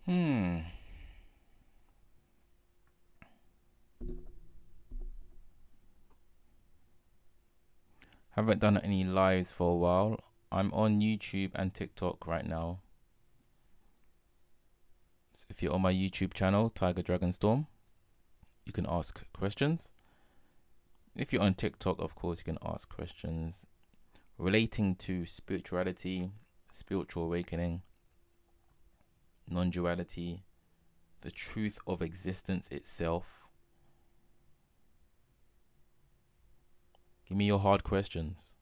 Hmm. Haven't done any lives for a while. I'm on YouTube and TikTok right now. So if you're on my YouTube channel, Tiger Dragon Storm, you can ask questions. If you're on TikTok, of course, you can ask questions relating to spirituality, spiritual awakening, non-duality, the truth of existence itself. Give me your hard questions.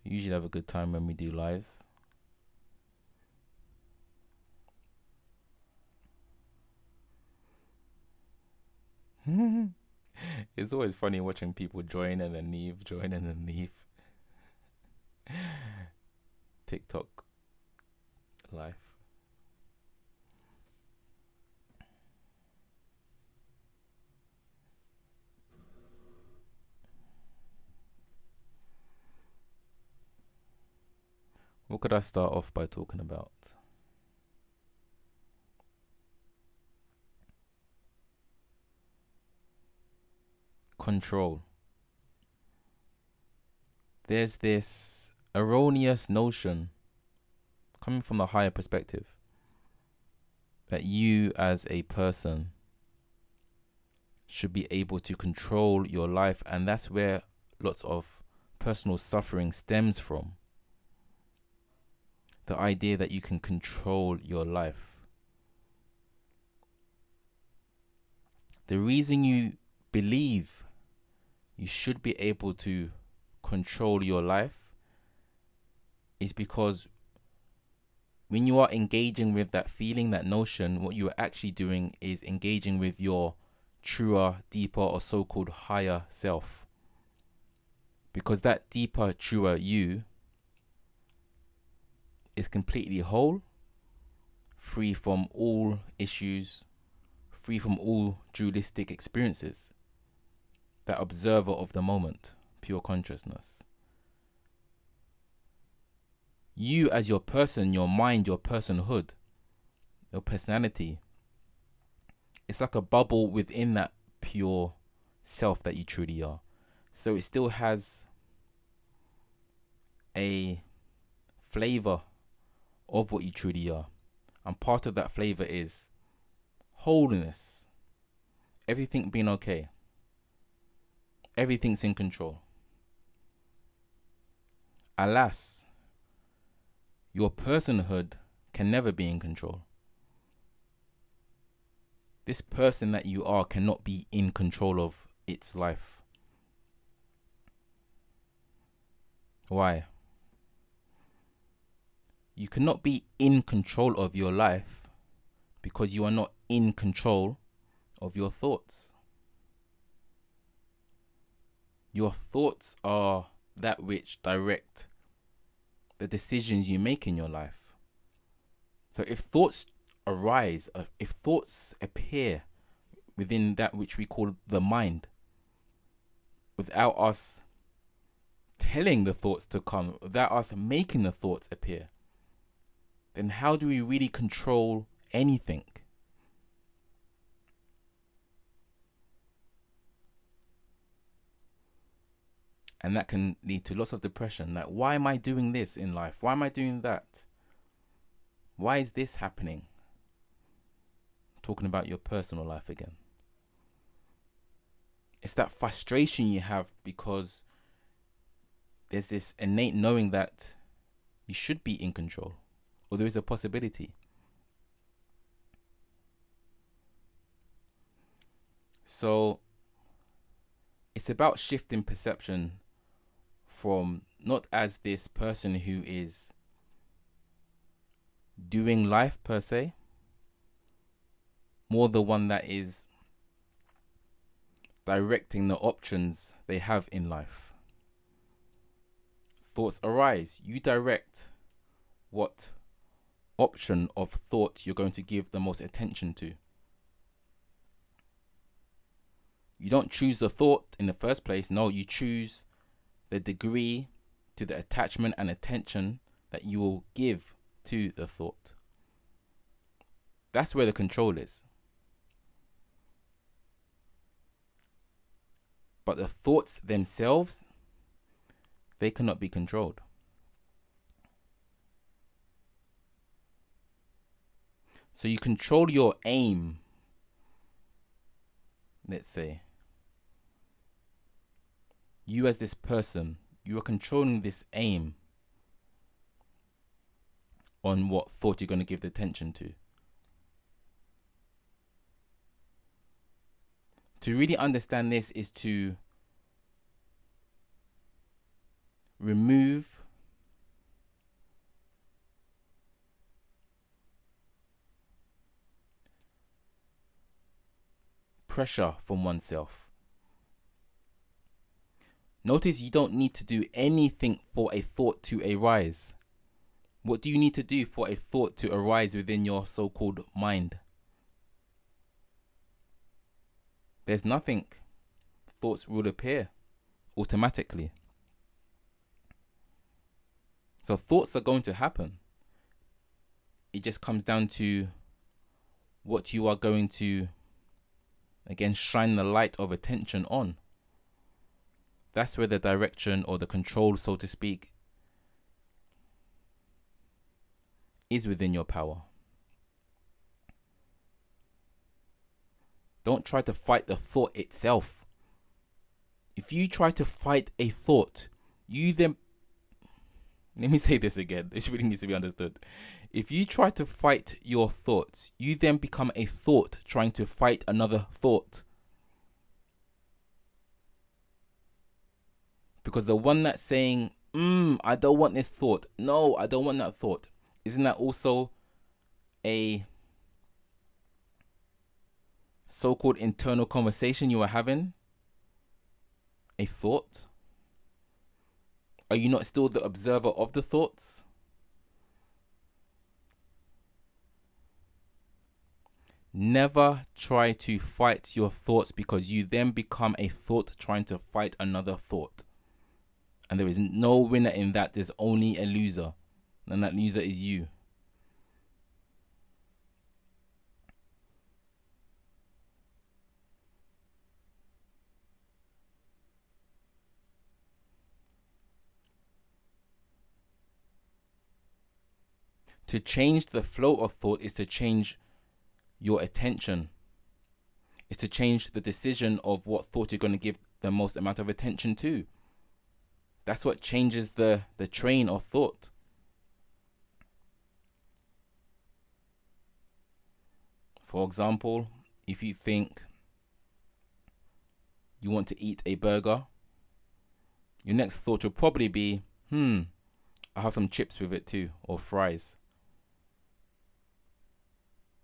We usually have a good time when we do lives. It's always funny watching people join and then leave, join and then leave. TikTok life. What could I start off by talking about? Control. There's this erroneous notion coming from a higher perspective that you as a person should be able to control your life, and that's where lots of personal suffering stems from. The idea that you can control your life. The reason you believe you should be able to control your life is because when you are engaging with that feeling, that notion, what you are actually doing is engaging with your truer, deeper, or so-called higher self. Because that deeper, truer you is completely whole, free from all issues, free from all dualistic experiences. That observer of the moment, pure consciousness. You as your person, your mind, your personhood, your personality, it's like a bubble within that pure self that you truly are. So it still has a flavor of what you truly are. And part of that flavor is wholeness. Everything being okay. Everything's in control. Alas, your personhood can never be in control. This person that you are cannot be in control of its life. Why? You cannot be in control of your life because you are not in control of your thoughts. Your thoughts are that which direct the decisions you make in your life. So if thoughts arise, if thoughts appear within that which we call the mind, without us telling the thoughts to come, without us making the thoughts appear, then how do we really control anything? And that can lead to lots of depression. Like, why am I doing this in life? Why am I doing that? Why is this happening? Talking about your personal life again. It's that frustration you have because there's this innate knowing that you should be in control, or there is a possibility. So it's about shifting perception from not as this person who is doing life per se, more the one that is directing the options they have in life. Thoughts arise. You direct what option of thought you're going to give the most attention to. You don't choose the thought in the first place. No, you choose the degree to the attachment and attention that you will give to the thought. That's where the control is. But the thoughts themselves, they cannot be controlled. So you control your aim, let's say. You as this person, you are controlling this aim on what thought you're going to give the attention to. To really understand this is to remove pressure from oneself. Notice you don't need to do anything for a thought to arise. What do you need to do for a thought to arise within your so-called mind? There's nothing. Thoughts will appear automatically. So thoughts are going to happen. It just comes down to what you are going to, again, shine the light of attention on. That's where the direction or the control, so to speak, is within your power. Don't try to fight the thought itself. If you try to fight a thought, you then... Let me say this again. This really needs to be understood. If you try to fight your thoughts, you then become a thought trying to fight another thought. Because the one that's saying, I don't want this thought. No, I don't want that thought. Isn't that also a so-called internal conversation you are having? A thought? Are you not still the observer of the thoughts? Never try to fight your thoughts, because you then become a thought trying to fight another thought. And there is no winner in that. There's only a loser. And that loser is you. To change the flow of thought is to change your attention. It's to change the decision of what thought you're going to give the most amount of attention to. That's what changes the train of thought. For example, if you think you want to eat a burger, your next thought will probably be, I'll have some chips with it too, or fries.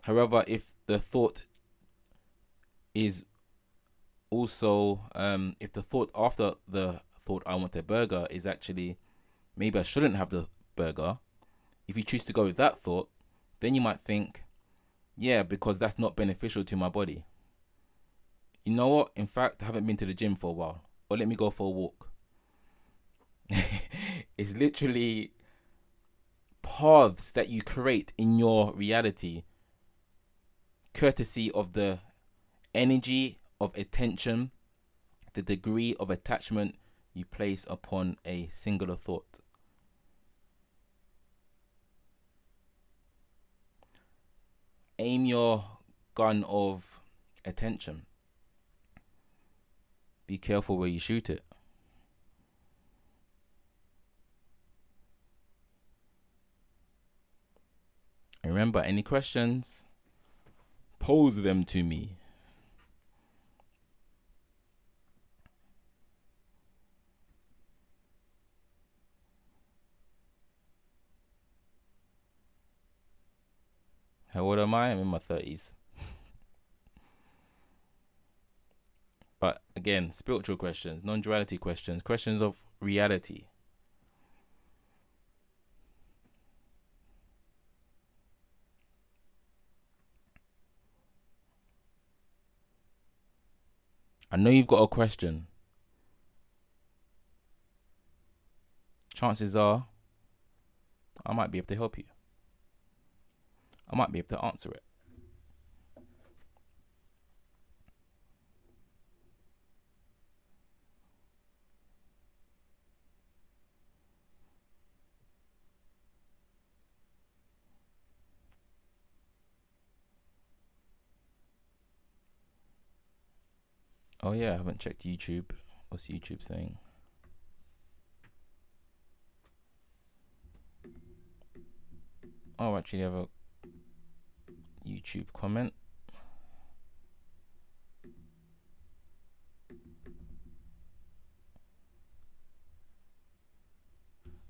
However, if the thought is also, if the thought after the thought I want a burger is actually, maybe I shouldn't have the burger, if you choose to go with that thought, then you might think, yeah, because that's not beneficial to my body. You know what? In fact, I haven't been to the gym for a while. Or let me go for a walk. It's literally paths that you create in your reality, courtesy of the energy of attention, the degree of attachment you place upon a singular thought. Aim your gun of attention. Be careful where you shoot it. And remember, any questions, pose them to me. How old am I? I'm in my 30s. But again, spiritual questions, non-duality questions, questions of reality. I know you've got a question. Chances are, I might be able to help you. I might be able to answer it. Oh yeah, I haven't checked YouTube. What's YouTube saying? Oh, actually, I have a YouTube comment.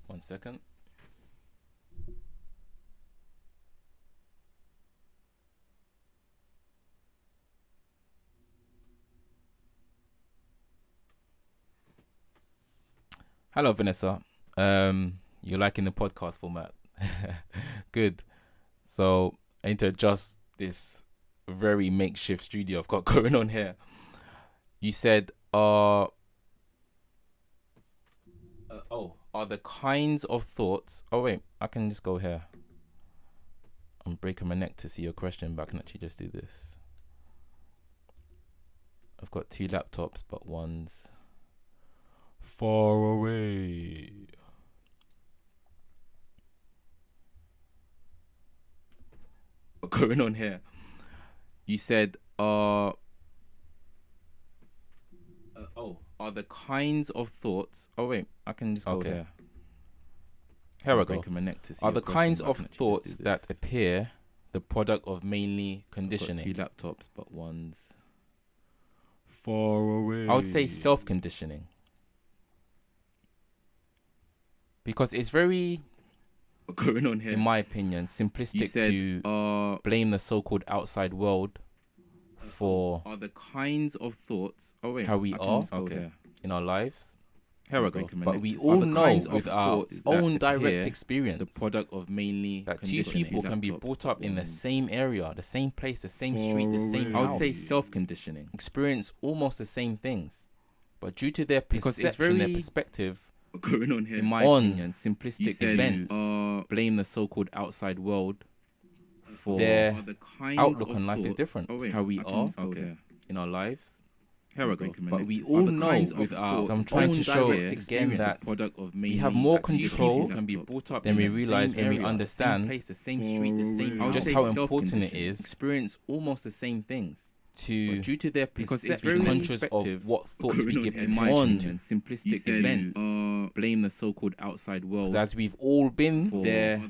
One second. Hello, Vanessa. You're liking the podcast format. Good. So I need to adjust this very makeshift studio I've got going on here. You said, are the kinds of thoughts... Oh, wait. I can just go here. I'm breaking my neck to see your question, but I can actually just do this. I've got 2 laptops, but one's far away. What's going on here? You said, are the kinds of thoughts... Oh, wait. I can just go here. Here we go. Are the kinds of thoughts that appear the product of mainly conditioning? I've got 2 laptops, but one's far away. I would say self-conditioning. Because it's very... What's going on here? In my opinion, simplistic to blame the so-called outside world for are the kinds of thoughts how we are in our lives. Here we go. But we all know with our own direct experience, the product of mainly that 2 people can be brought up in the same area, the same place, the same street, the same house. I would say self-conditioning. Experience almost the same things, but due to their perception, their perspective, going on here, in my opinion, simplistic events, blame the so-called outside world for their outlook on life is different. How we are in our lives. Here we go. But we all know with our... So I'm trying to show again that we have more control than we realize when we understand the same street, the same house, just how important it is. Experience almost the same things. Due to their perception, be conscious of what thoughts we give attention to. Simplistic events blame the so-called outside world. As we've all been, their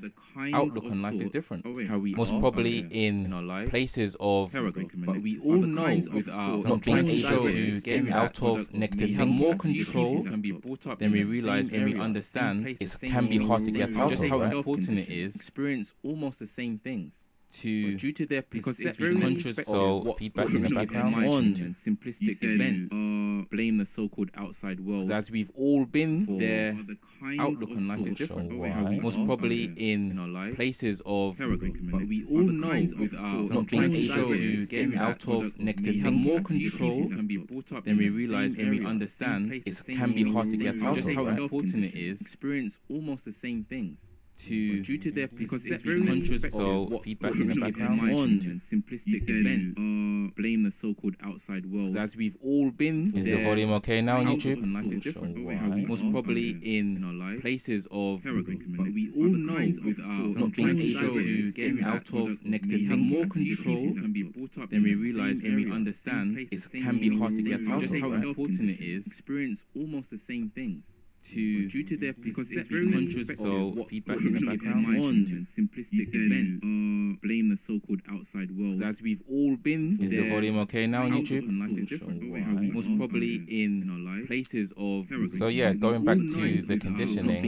outlook on life is different. How we most probably in places of... But we all know with our not being able to get out of negative thinking. We have more control than we realize when we understand it can be hard to get out of. Just how important it is. Experience almost the same things. Due to their perception, conscious of what feedback in the background on simplistic events blame the so-called outside world. As we've all been, their outlook on life is different. Most probably in places of... But we all know with our not being able to get out of negative thinking. We have more control than we realize when we understand it can be hard to get out of. Just how important it is. Experience almost the same things. Due to their perception, conscious of what feedback in the background on simplistic events blame the so-called outside world. As we've all been... Is the volume okay now on YouTube? Most probably in places of... But we all know with our not being able to get out of negative thinking. We have more control than we realize when we understand it can be hard to get out of. Just how important it is. Experience almost the same things. Due to their perception, conscious of what feedback in the background on simplistic events blame the so-called outside world. As we've all been... Is the volume okay now on YouTube? Most probably in places of... So yeah, going back to the conditioning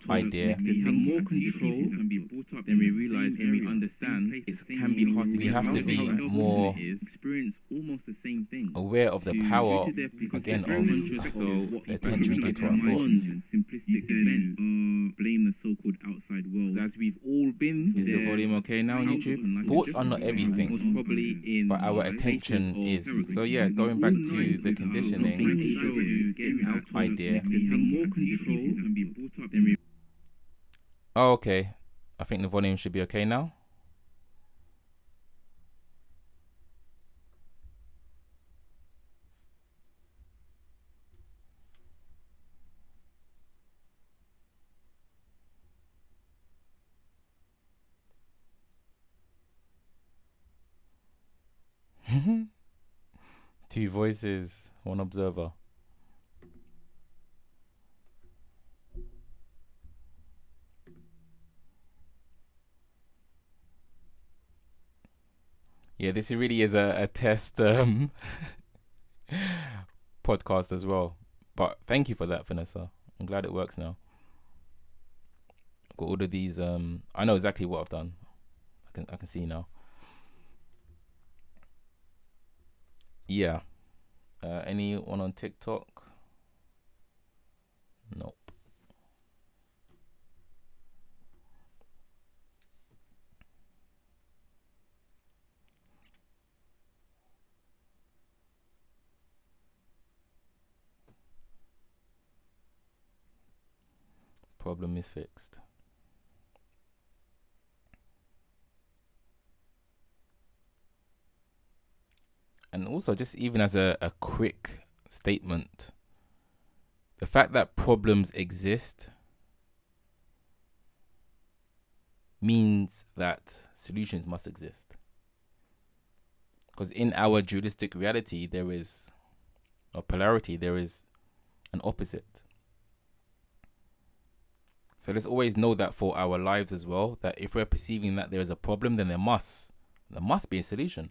idea, we have more control than we realize when we understand it can be hard to get out of. We have to be more aware of the power, again, of the attention communicate to our thoughts. Simplistic events blame the so-called outside world, as we've all been. Is the volume okay now on YouTube? Thoughts are not everything, Most probably in but our attention is. So yeah, going back to the conditioning idea. have more control and be brought up than Oh, okay. I think the volume should be okay now. Two voices, one observer. Yeah, this really is a test podcast as well. But thank you for that, Vanessa. I'm glad it works now. I've got all of these. I know exactly what I've done. I can see now. Yeah. Anyone on TikTok? Nope. Problem is fixed. And also, just even as a quick statement, the fact that problems exist means that solutions must exist. Because in our dualistic reality, there is a polarity, there is an opposite. So let's always know that for our lives as well, that if we're perceiving that there is a problem, then there must be a solution.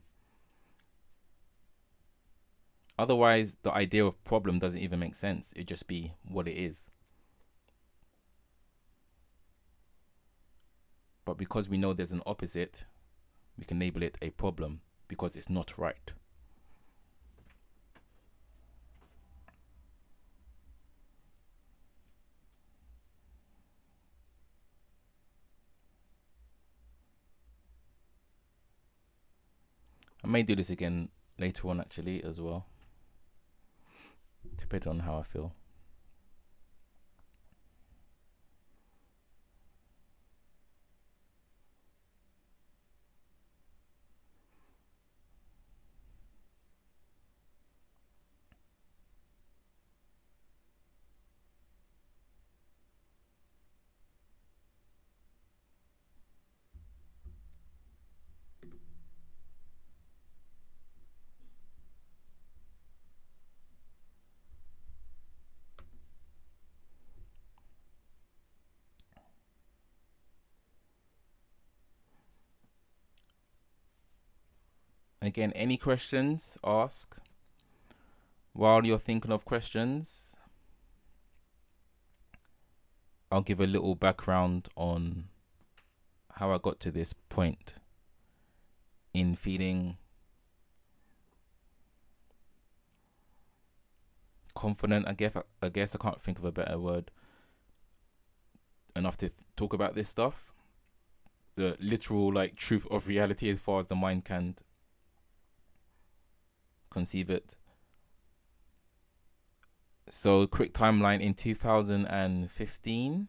Otherwise, the idea of problem doesn't even make sense. It'd just be what it is. But because we know there's an opposite, we can label it a problem because it's not right. I may do this again later on actually as well, depending on how I feel. Again, any questions, ask. While you're thinking of questions, I'll give a little background on how I got to this point in feeling confident. I guess I can't think of a better word enough to talk about this stuff. The literal truth of reality as far as the mind can conceive it. So quick timeline, in 2015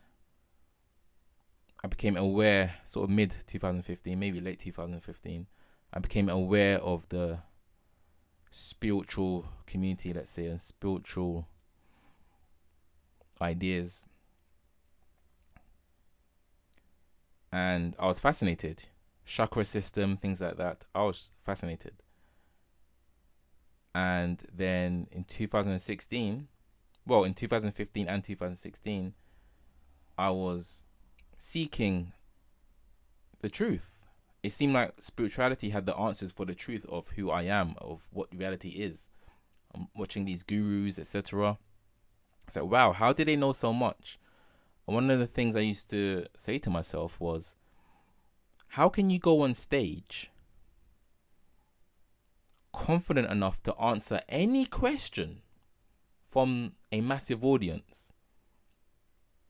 I became aware, sort of mid 2015, maybe late 2015, I became aware of the spiritual community, let's say, and spiritual ideas, and I was fascinated. Chakra system, things like that, I was fascinated. And then in 2015 and 2016, I was seeking the truth. It seemed like spirituality had the answers for the truth of who I am, of what reality is. I'm watching these gurus, etc. It's like, wow, how did they know so much? And one of the things I used to say to myself was, how can you go on stage confident enough to answer any question from a massive audience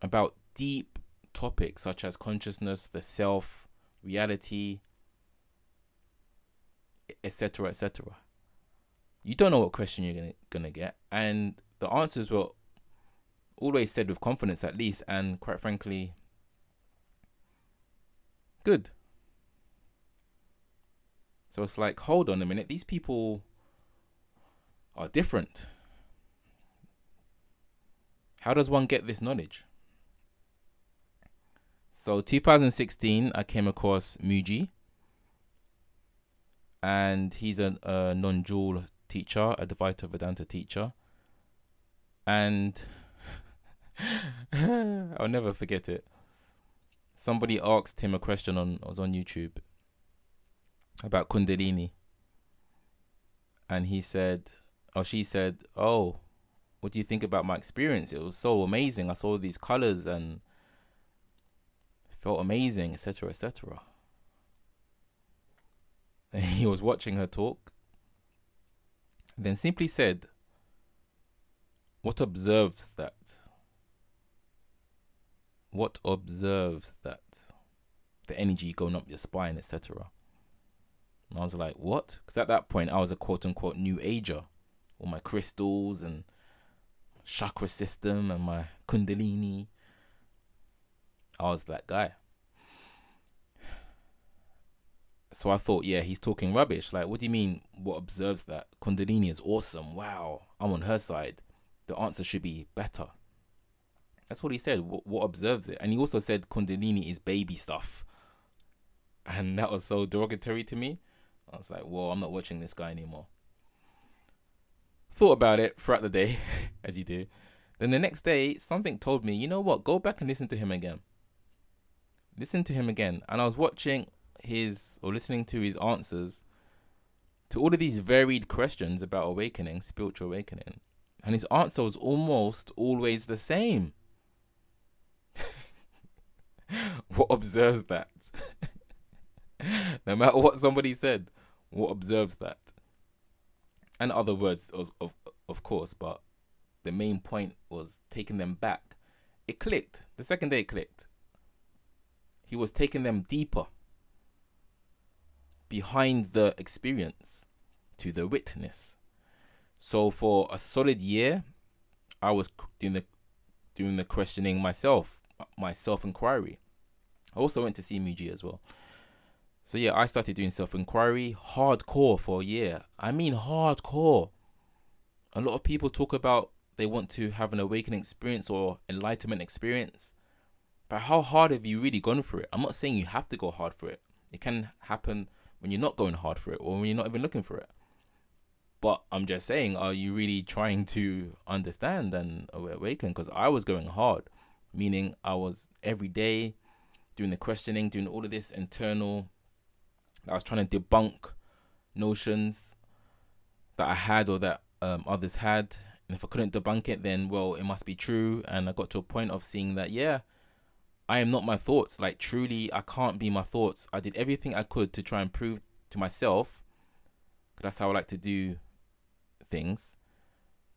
about deep topics such as consciousness, the self, reality, etc., etc. You don't know what question you're gonna get, and the answers were always said with confidence, at least, and quite frankly, good. So it's like, hold on a minute, these people are different. How does one get this knowledge? So 2016, I came across Muji, and he's a non-dual teacher, a Advaita Vedanta teacher, and I'll never forget it. Somebody asked him a question I was on YouTube about Kundalini, and she said, "Oh, what do you think about my experience? It was so amazing. I saw these colors and felt amazing, etc., etc." And he was watching her talk, and then simply said, "What observes that? What observes that? The energy going up your spine, etc." And I was like, what? Because at that point, I was a quote-unquote new ager. All my crystals and chakra system and my Kundalini. I was that guy. So I thought, yeah, he's talking rubbish. Like, what do you mean, what observes that? Kundalini is awesome. Wow, I'm on her side. The answer should be better. That's what he said. What observes it? And he also said Kundalini is baby stuff. And that was so derogatory to me. I was like, whoa, I'm not watching this guy anymore. Thought about it throughout the day, as you do. Then the next day, something told me, you know what? Go back and listen to him again. Listen to him again. And I was listening to his answers to all of these varied questions about awakening, spiritual awakening. And his answer was almost always the same. What observes that? No matter what somebody said, what observes that? And other words, of course, but the main point was taking them back. It clicked. The second day it clicked. He was taking them deeper, behind the experience, to the witness. So for a solid year, I was doing the questioning myself, my self-inquiry. I also went to see Muji as well. So yeah, I started doing self-inquiry hardcore for a year. I mean hardcore. A lot of people talk about they want to have an awakening experience or enlightenment experience. But how hard have you really gone for it? I'm not saying you have to go hard for it. It can happen when you're not going hard for it or when you're not even looking for it. But I'm just saying, are you really trying to understand and awaken? Because I was going hard, meaning I was every day doing the questioning, doing all of this internal. I was trying to debunk notions that I had or that others had. And if I couldn't debunk it, then, well, it must be true. And I got to a point of seeing that, yeah, I am not my thoughts. Like, truly, I can't be my thoughts. I did everything I could to try and prove to myself, because that's how I like to do things,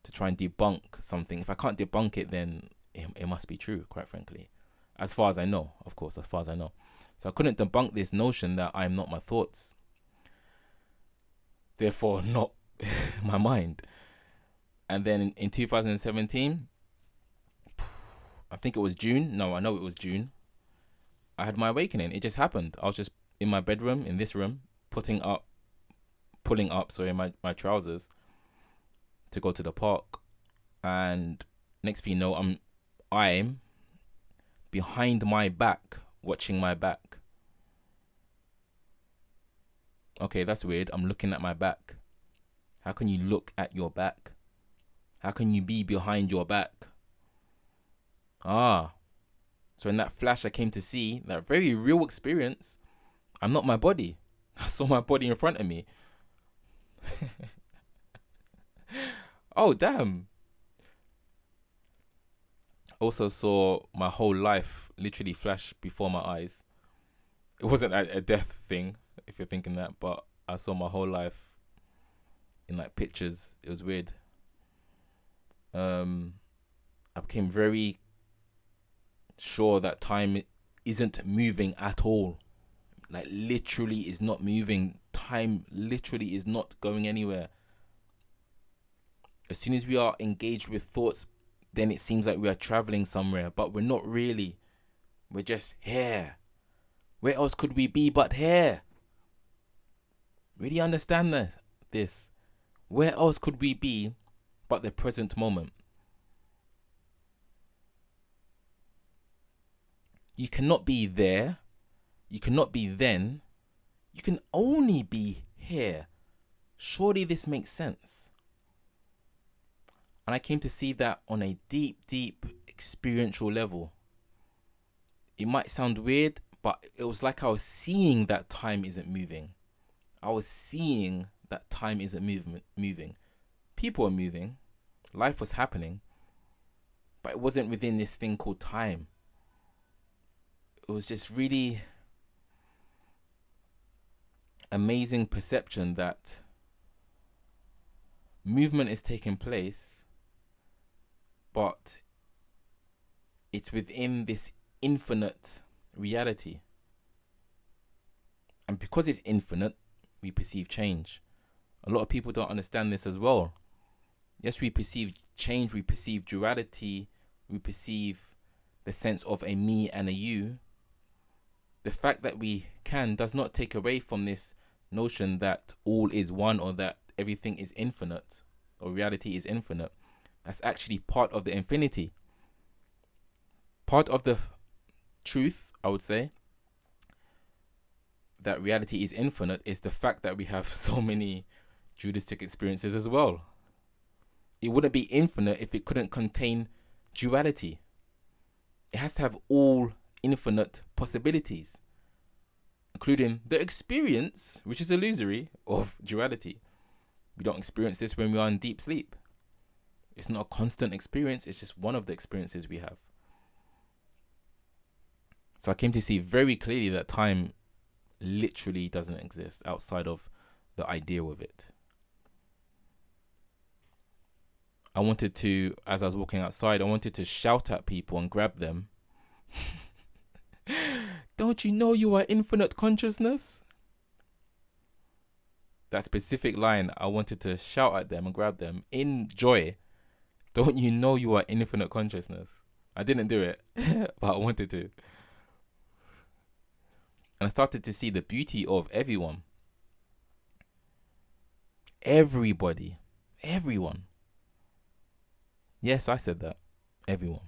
to try and debunk something. If I can't debunk it, then it must be true, quite frankly. As far as I know, of course, as far as I know. So I couldn't debunk this notion that I'm not my thoughts. Therefore, not my mind. And then in 2017, I think it was June. No, I know it was June. I had my awakening. It just happened. I was just in my bedroom, in this room, pulling up, my trousers to go to the park. And next thing you know, I'm behind my back, watching my back. Okay, that's weird. I'm looking at my back. How can you look at your back? How can you be behind your back? So in that flash I came to see, that very real experience, I'm not my body. I saw my body in front of me. Oh, damn. Also saw my whole life literally flash before my eyes. It wasn't a death thing, if you're thinking that, but I saw my whole life in like pictures. It was weird. I became very sure that time isn't moving at all. Like, literally is not moving. Time literally is not going anywhere. As soon as we are engaged with thoughts, then it seems like we are traveling somewhere, but we're not really. We're just here. Where else could we be but here? Really understand this? Where else could we be but the present moment? You cannot be there. You cannot be then. You can only be here. Surely this makes sense. And I came to see that on a deep, deep experiential level. It might sound weird, but it was like I was seeing that time isn't moving. I was seeing that time isn't moving. People are moving. Life was happening. But it wasn't within this thing called time. It was just really amazing perception that movement is taking place, but it's within this infinite reality. And because it's infinite, we perceive change. A lot of people don't understand this as well. Yes, we perceive change, we perceive duality, we perceive the sense of a me and a you. The fact that we can does not take away from this notion that all is one, or that everything is infinite, or reality is infinite. That's actually part of the infinity. Part of the truth, I would say, that reality is infinite is the fact that we have so many dualistic experiences as well. It wouldn't be infinite if it couldn't contain duality. It has to have all infinite possibilities, including the experience, which is illusory, of duality. We don't experience this when we are in deep sleep. It's not a constant experience, it's just one of the experiences we have. So I came to see very clearly that time literally doesn't exist outside of the idea of it. I wanted to, as I was walking outside, I wanted to shout at people and grab them. Don't you know you are infinite consciousness? That specific line, I wanted to shout at them and grab them in joy. Don't you know you are infinite consciousness? I didn't do it, but I wanted to. And I started to see the beauty of everyone. Everybody. Everyone. Yes, I said that. Everyone.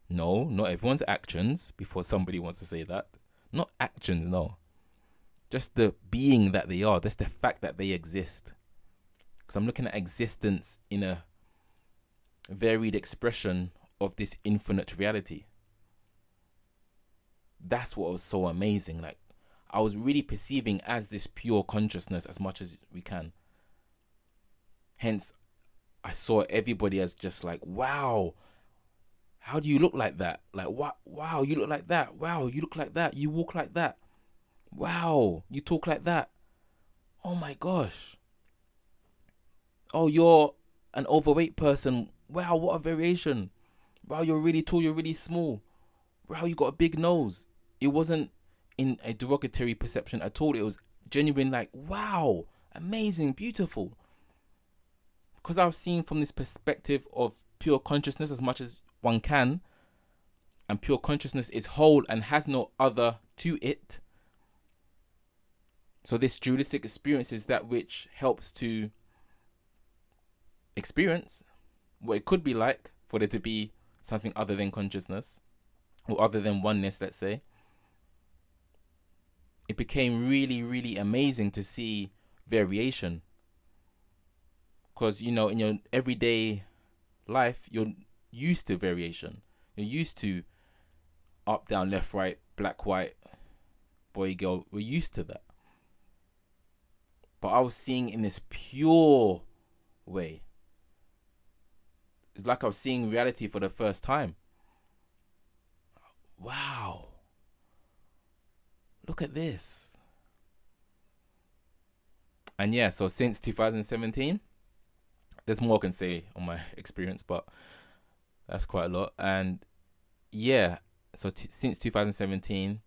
No, not everyone's actions, before somebody wants to say that. Not actions, no. Just the being that they are. Just the fact that they exist. Because I'm looking at existence in a varied expression of this infinite reality. That's what was so amazing. Like, I was really perceiving as this pure consciousness as much as we can. Hence, I saw everybody as just like, wow, how do you look like that? Like, what? Wow, you look like that. Wow, you look like that. You walk like that. Wow, you talk like that. Oh my gosh. Oh, you're an overweight person. Wow, what a variation. Wow, you're really tall, you're really small. Wow, you got a big nose. It wasn't in a derogatory perception at all. It was genuine, like, wow, amazing, beautiful. Because I was seeing from this perspective of pure consciousness as much as one can, and pure consciousness is whole and has no other to it. So this dualistic experience is that which helps to experience what it could be like for there to be something other than consciousness, or other than oneness, let's say. It became really, really amazing to see variation. Because, you know, in your everyday life, you're used to variation. You're used to up, down, left, right, black, white, boy, girl. We're used to that. But I was seeing in this pure way. It's like I was seeing reality for the first time. Wow. Look at this. And yeah, so since 2017, There's more I can say on my experience, but that's quite a lot. And yeah, so since 2017.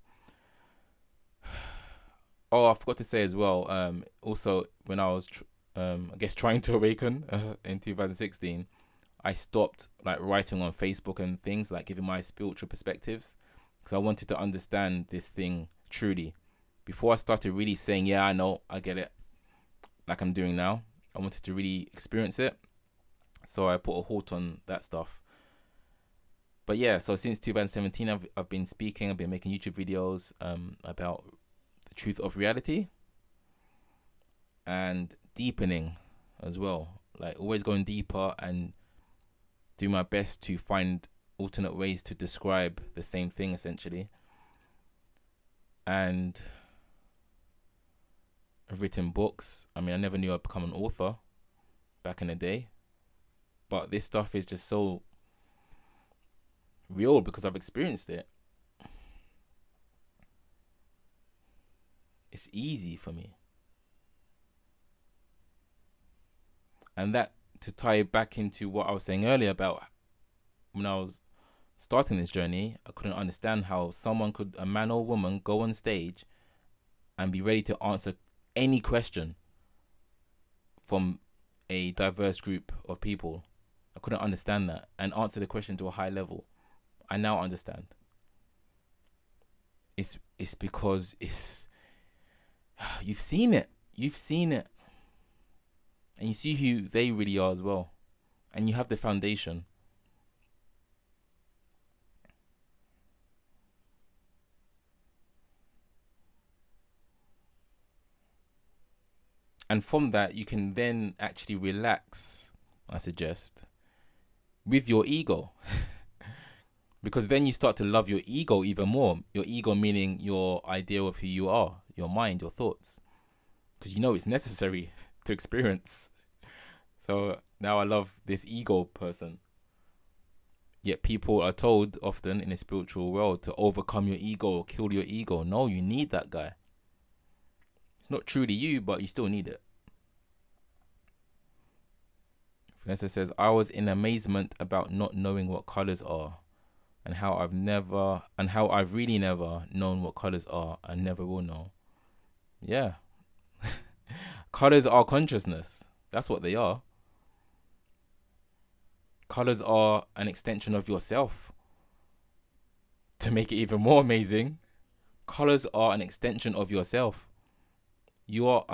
Oh, I forgot to say as well. Also, when I was, I guess, trying to awaken in 2016, I stopped like writing on Facebook and things, like giving my spiritual perspectives, because I wanted to understand this thing truly. Before I started really saying, yeah, I know, I get it, like I'm doing now, I wanted to really experience it. So I put a halt on that stuff. But yeah, so since 2017, I've been speaking, I've been making YouTube videos about the truth of reality and deepening as well. Like always going deeper and do my best to find alternate ways to describe the same thing essentially. And I've written books. I mean, I never knew I'd become an author back in the day, but this stuff is just so real because I've experienced it. It's easy for me. And that, to tie it back into what I was saying earlier about when I was starting this journey, I couldn't understand how someone could, a man or woman, go on stage and be ready to answer any question from a diverse group of people. I couldn't understand that, and answer the question to a high level. I now understand. It's because you've seen it, and you see who they really are as well, and you have the foundation. And from that, you can then actually relax, I suggest, with your ego. Because then you start to love your ego even more. Your ego meaning your idea of who you are, your mind, your thoughts. Because you know it's necessary to experience. So now I love this ego person. Yet people are told often in the spiritual world to overcome your ego or kill your ego. No, you need that guy. It's not truly you, but you still need it. Vanessa says, I was in amazement about not knowing what colors are, and how I've really never known what colors are and never will know. Yeah. Colors are consciousness. That's what they are. Colors are an extension of yourself. To make it even more amazing, colors are an extension of yourself. You are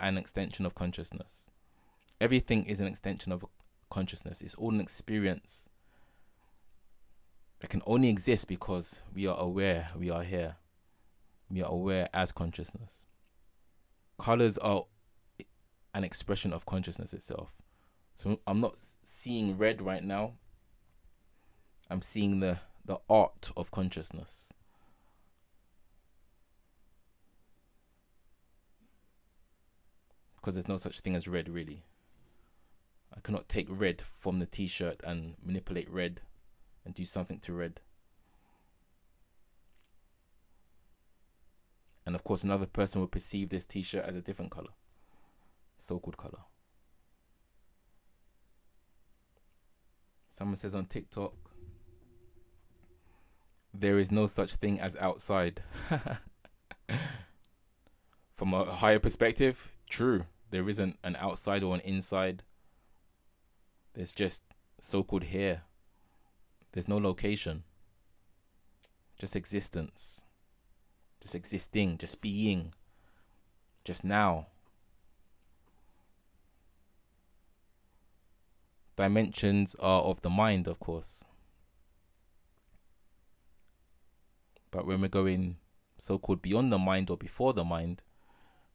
an extension of consciousness. Everything is an extension of consciousness. It's all an experience that can only exist because we are aware we are here. We are aware as consciousness. Colors are an expression of consciousness itself. So I'm not seeing red right now. I'm seeing the art of consciousness. Because there's no such thing as red, really. I cannot take red from the t-shirt and manipulate red and do something to red. And of course, another person will perceive this t-shirt as a different color, so-called color. Someone says on TikTok, there is no such thing as outside. From a higher perspective, true. There isn't an outside or an inside. There's just so-called here. There's no location. Just existence. Just existing. Just being. Just now. Dimensions are of the mind, of course. But when we're going so-called beyond the mind or before the mind,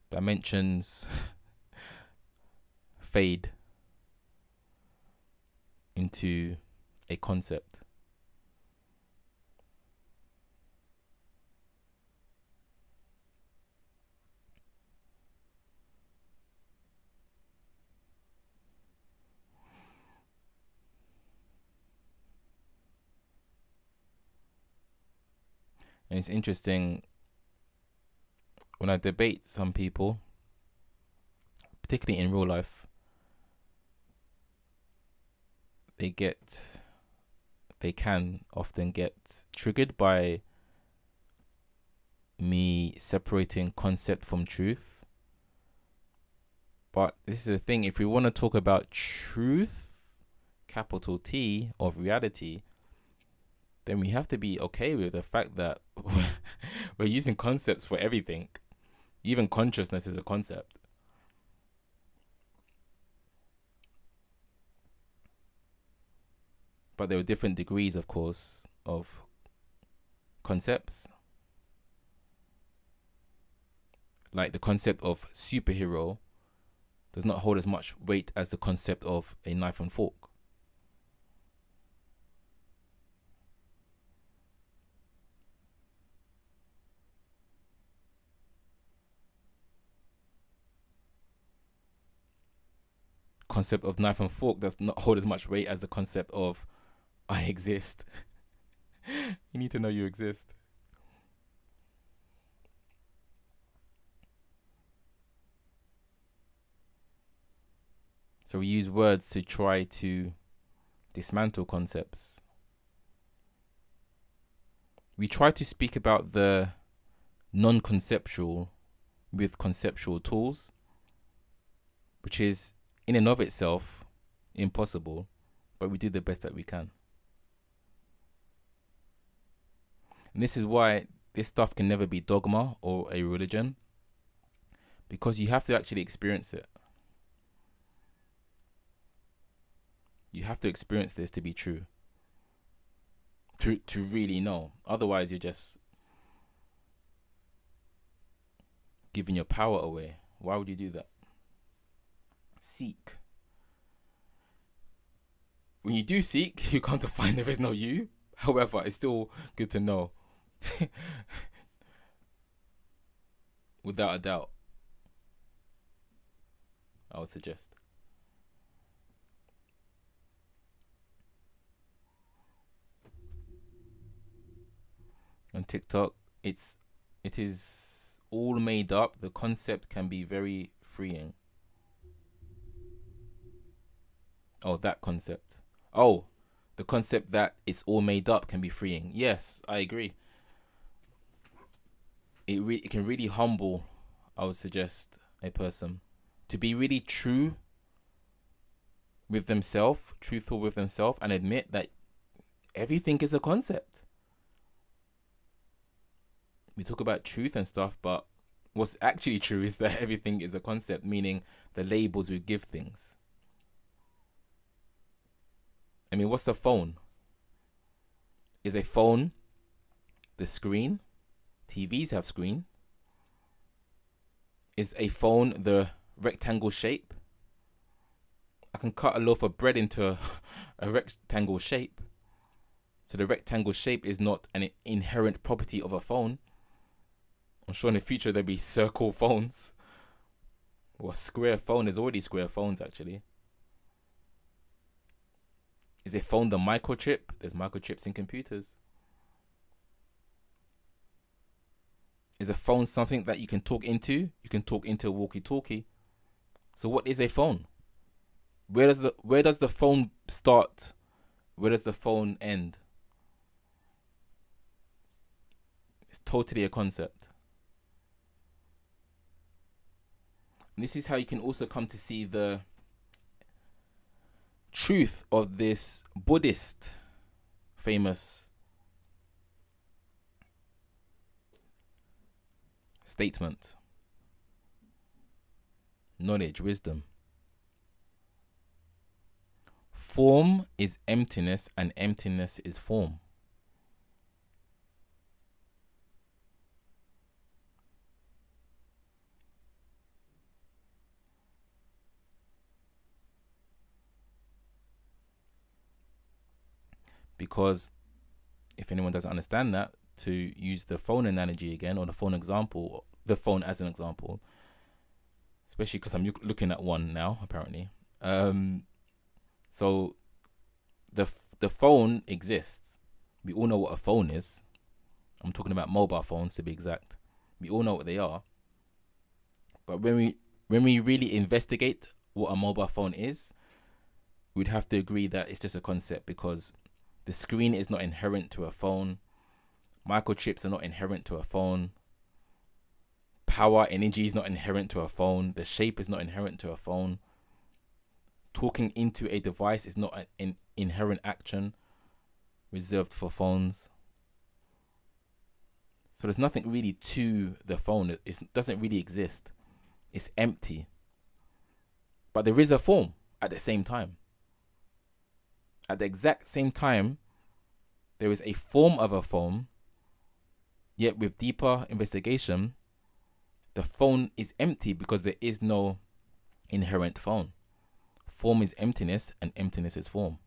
dimensions fade into a concept. And it's interesting when I debate some people, particularly in real life, they can often get triggered by me separating concept from truth. But this is the thing, if we want to talk about truth, capital T, of reality, then we have to be okay with the fact that we're using concepts for everything. Even consciousness is a concept. But there are different degrees, of course, of concepts. Like the concept of superhero does not hold as much weight as the concept of a knife and fork. Concept of knife and fork does not hold as much weight as the concept of I exist. You need to know you exist. So we use words to try to dismantle concepts. We try to speak about the non-conceptual with conceptual tools, which is in and of itself impossible, but we do the best that we can. And this is why this stuff can never be dogma or a religion, because you have to actually experience it. You have to experience this to be true. To really know. Otherwise, you're just giving your power away. Why would you do that? Seek. When you do seek, you come to find there is no you. However, it's still good to know. Without a doubt, I would suggest. On TikTok, it is all made up. The concept can be very freeing. Oh, that concept. Oh, the concept that it's all made up can be freeing. Yes, I agree. It can really humble, I would suggest, a person to be really true with themselves, truthful with themselves, and admit that everything is a concept. We talk about truth and stuff, but what's actually true is that everything is a concept, meaning the labels we give things. I mean, what's a phone? Is a phone the screen? TVs have screen. Is a phone the rectangle shape? I can cut a loaf of bread into a rectangle shape. So the rectangle shape is not an inherent property of a phone. I'm sure in the future there'll be circle phones. Or a square phone. There's already square phones, actually. Is a phone the microchip? There's microchips in computers. Is a phone something that you can talk into? You can talk into a walkie-talkie. So what is a phone? Where does the phone start? Where does the phone end? It's totally a concept. And this is how you can also come to see the truth of this Buddhist famous statement. Knowledge, wisdom. Form is emptiness and emptiness is form. Because if anyone doesn't understand that, to use the phone analogy again, or the phone example, the phone as an example, especially because I'm looking at one now, apparently. So the phone exists. We all know what a phone is. I'm talking about mobile phones, to be exact. We all know what they are. But when we really investigate what a mobile phone is, we'd have to agree that it's just a concept, because the screen is not inherent to a phone. Microchips are not inherent to a phone. Power, energy is not inherent to a phone. The shape is not inherent to a phone. Talking into a device is not an inherent action reserved for phones. So there's nothing really to the phone. It doesn't really exist. It's empty. But there is a form at the same time. At the exact same time, there is a form of a phone, yet with deeper investigation, the phone is empty because there is no inherent phone. Form is emptiness, and emptiness is form.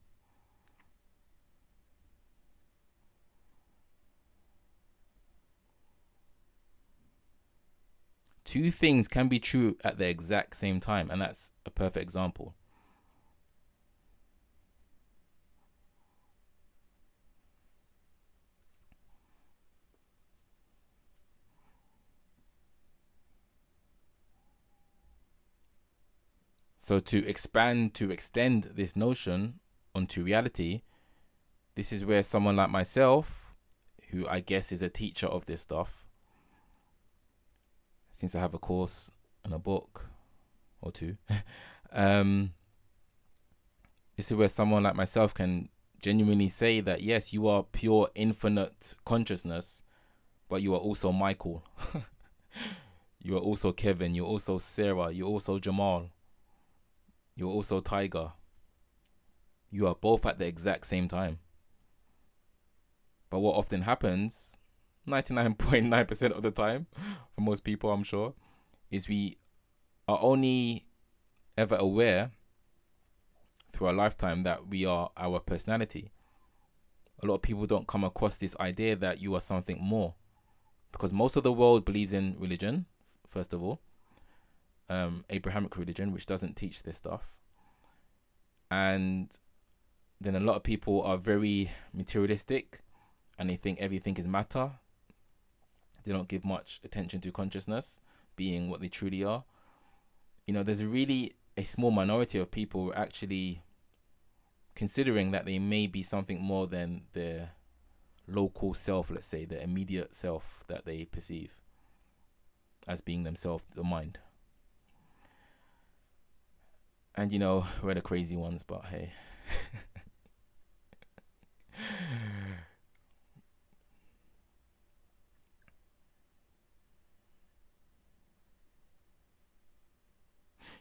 Two things can be true at the exact same time, and that's a perfect example. So to extend this notion onto reality, this is where someone like myself, who I guess is a teacher of this stuff, since I have a course and a book or two, this is where someone like myself can genuinely say that, yes, you are pure infinite consciousness, but you are also Michael. You are also Kevin. You're also Sarah. You're also Jamal. You're also Tiger. You are both at the exact same time. But what often happens, 99.9% of the time, for most people, I'm sure, is we are only ever aware through our lifetime that we are our personality. A lot of people don't come across this idea that you are something more, because most of the world believes in religion, first of all, Abrahamic religion, which doesn't teach this stuff. And then a lot of people are very materialistic, and they think everything is matter. They don't give much attention to consciousness being what they truly are. You know, there's really a small minority of people who are actually considering that they may be something more than their local self, let's say, the immediate self that they perceive as being themselves, the mind. And, you know, we're the crazy ones, but hey.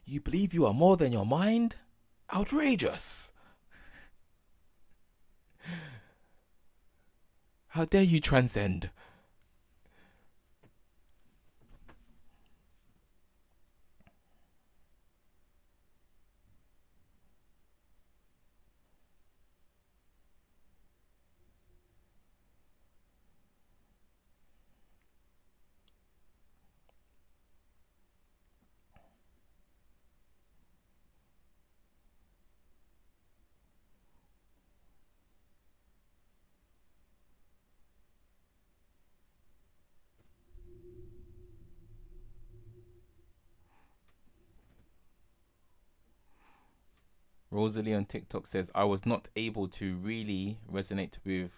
You believe you are more than your mind? Outrageous. How dare you transcend? Rosalie on TikTok says, I was not able to really resonate with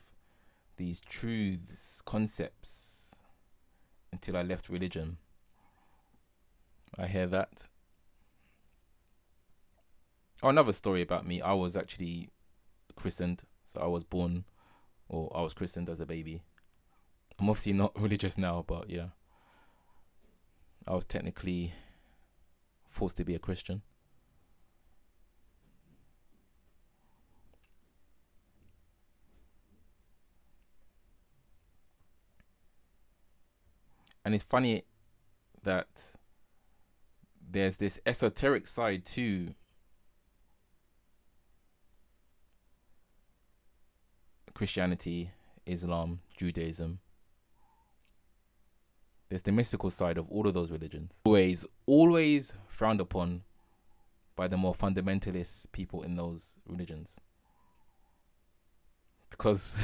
these truths, concepts, until I left religion. I hear that. Oh, another story about me. I was actually christened. So I was born, or I was christened as a baby. I'm obviously not religious now, but yeah. I was technically forced to be a Christian. And it's funny that there's this esoteric side to Christianity, Islam, Judaism. There's the mystical side of all of those religions. Always frowned upon by the more fundamentalist people in those religions. Because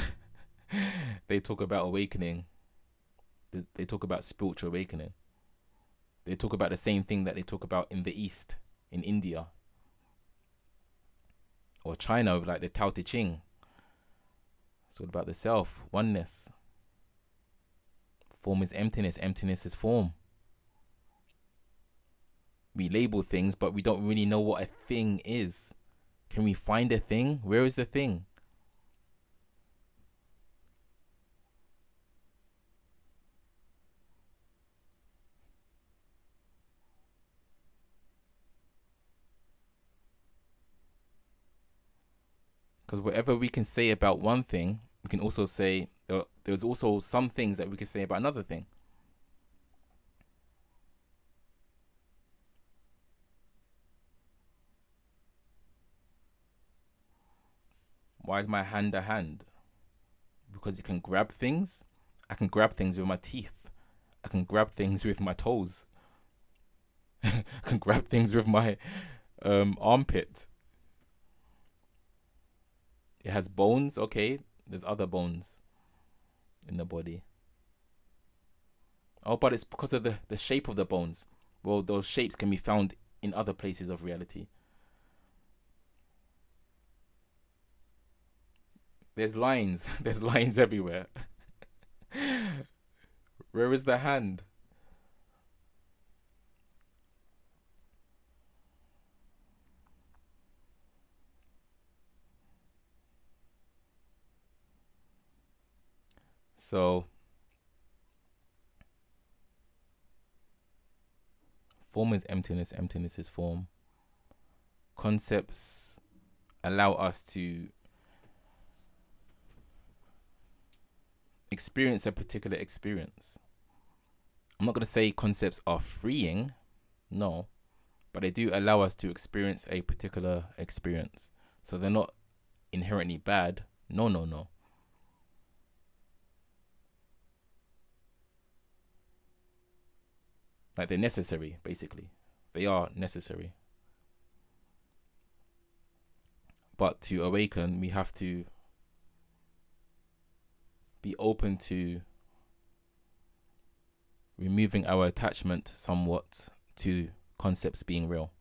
they talk about awakening. They talk about spiritual awakening. They talk about the same thing that they talk about in the East, in India. or China with like the Tao Te Ching. It's all about the self, oneness. Form is emptiness. Emptiness is form. We label things, but we don't really know what a thing is. Can we find a thing? Where is the thing? Because whatever we can say about one thing, we can also say there's also some things that we can say about another thing. Why is my hand a hand? Because it can grab things. I can grab things with my teeth. I can grab things with my toes. I can grab things with my armpit. It has bones. Okay, there's other bones in the body. Oh, but it's because of the shape of the bones. Well, those shapes can be found in other places of reality. There's lines. There's lines everywhere. Where is the hand? So, form is emptiness. Emptiness is form. Concepts allow us to experience a particular experience. I'm not going to say concepts are freeing, no, but they do allow us to experience a particular experience. So they're not inherently bad. No. Like, they're necessary, basically. They are necessary. But to awaken, we have to be open to removing our attachment somewhat to concepts being real.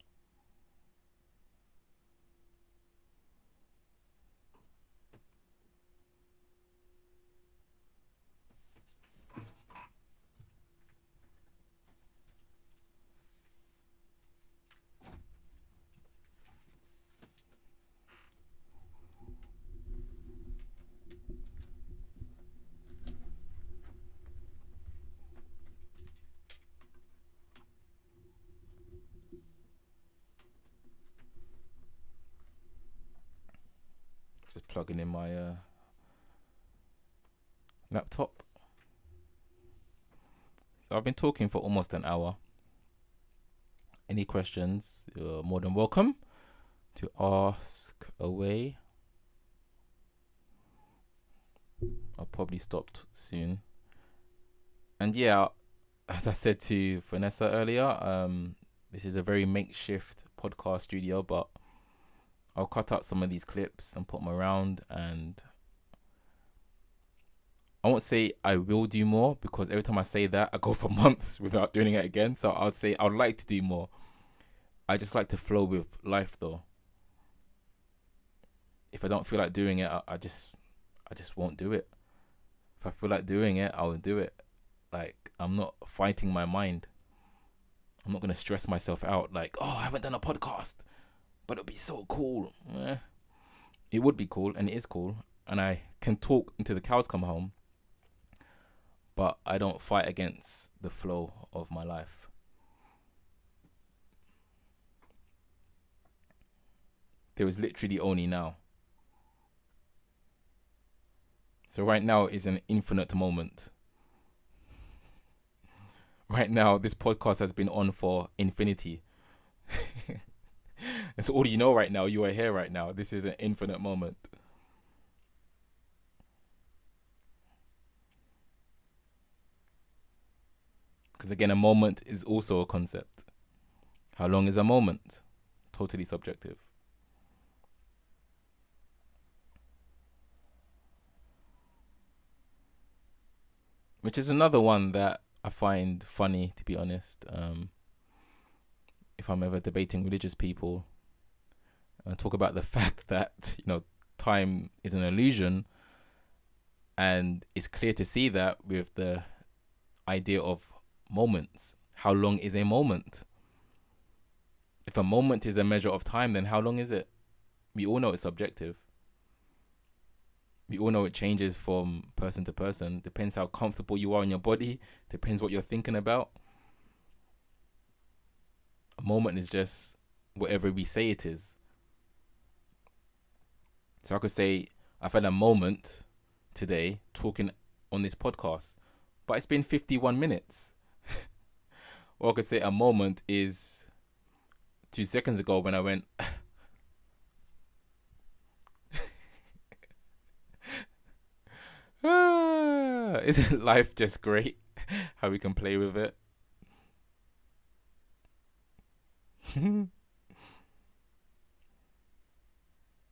Just plugging in my laptop. So I've been talking for almost an hour. Any questions, you're more than welcome to ask away. I'll probably stop soon. And yeah, as I said to Vanessa earlier, this is a very makeshift podcast studio, but I'll cut out some of these clips and put them around, and I won't say I will do more, because every time I say that, I go for months without doing it again. So I'll say I'd like to do more. I just like to flow with life, though. If I don't feel like doing it, I just won't do it. If I feel like doing it, I will do it. Like, I'm not fighting my mind. I'm not going to stress myself out like, oh, I haven't done a podcast, but it'll be so cool. It would be cool, and it is cool, and I can talk until the cows come home, but I don't fight against the flow of my life. There is literally only now. So right now is an infinite moment. Right now, this podcast has been on for infinity. That's all you know right now. You are here right now. This is an infinite moment. Because again, a moment is also a concept. How long is a moment? Totally subjective. Which is another one that I find funny, to be honest. If I'm ever debating religious people, and talk about the fact that, time is an illusion, and it's clear to see that with the idea of moments. How long is a moment? If a moment is a measure of time, then how long is it? We all know it's subjective. We all know it changes from person to person. Depends how comfortable you are in your body. Depends what you're thinking about. A moment is just whatever we say it is. So I could say I've had a moment today talking on this podcast, but it's been 51 minutes. Or I could say a moment is 2 seconds ago when I went isn't life just great how we can play with it?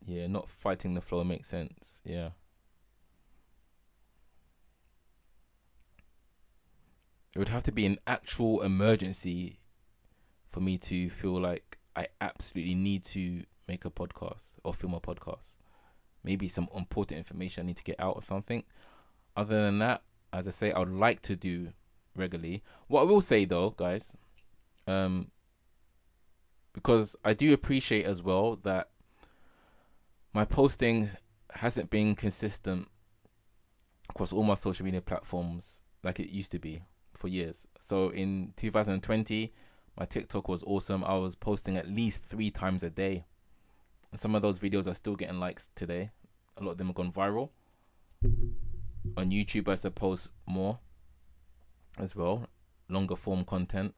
Yeah, not fighting the flow makes sense. Yeah. It would have to be an actual emergency for me to feel like I absolutely need to make a podcast or film a podcast. Maybe some important information I need to get out or something. Other than that, as I say, I would like to do regularly. What I will say though, guys, because I do appreciate as well that my posting hasn't been consistent across all my social media platforms like it used to be for years. So in 2020, my TikTok was awesome. I was posting at least 3 times a day. And some of those videos are still getting likes today. A lot of them have gone viral. On YouTube, I suppose more as well, longer form content.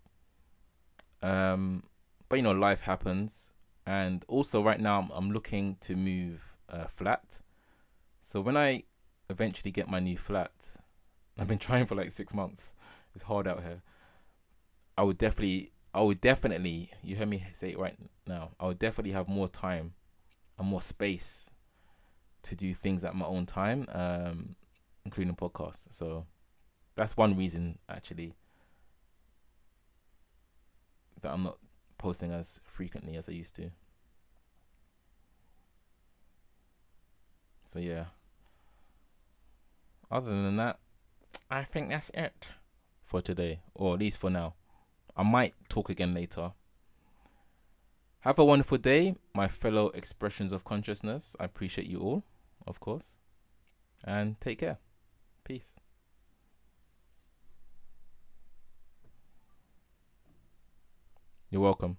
But life happens, and also right now I'm looking to move flat. So when I eventually get my new flat, I've been trying for like 6 months. It's hard out here. I would definitely, you heard me say it right now, I would definitely have more time and more space to do things at my own time, including podcasts. So that's one reason actually that I'm not posting as frequently as I used to. So yeah. Other than that, I think that's it for today, or at least for now. I might talk again later. Have a wonderful day, my fellow expressions of consciousness. I appreciate you all, of course. And take care. Peace. You're welcome.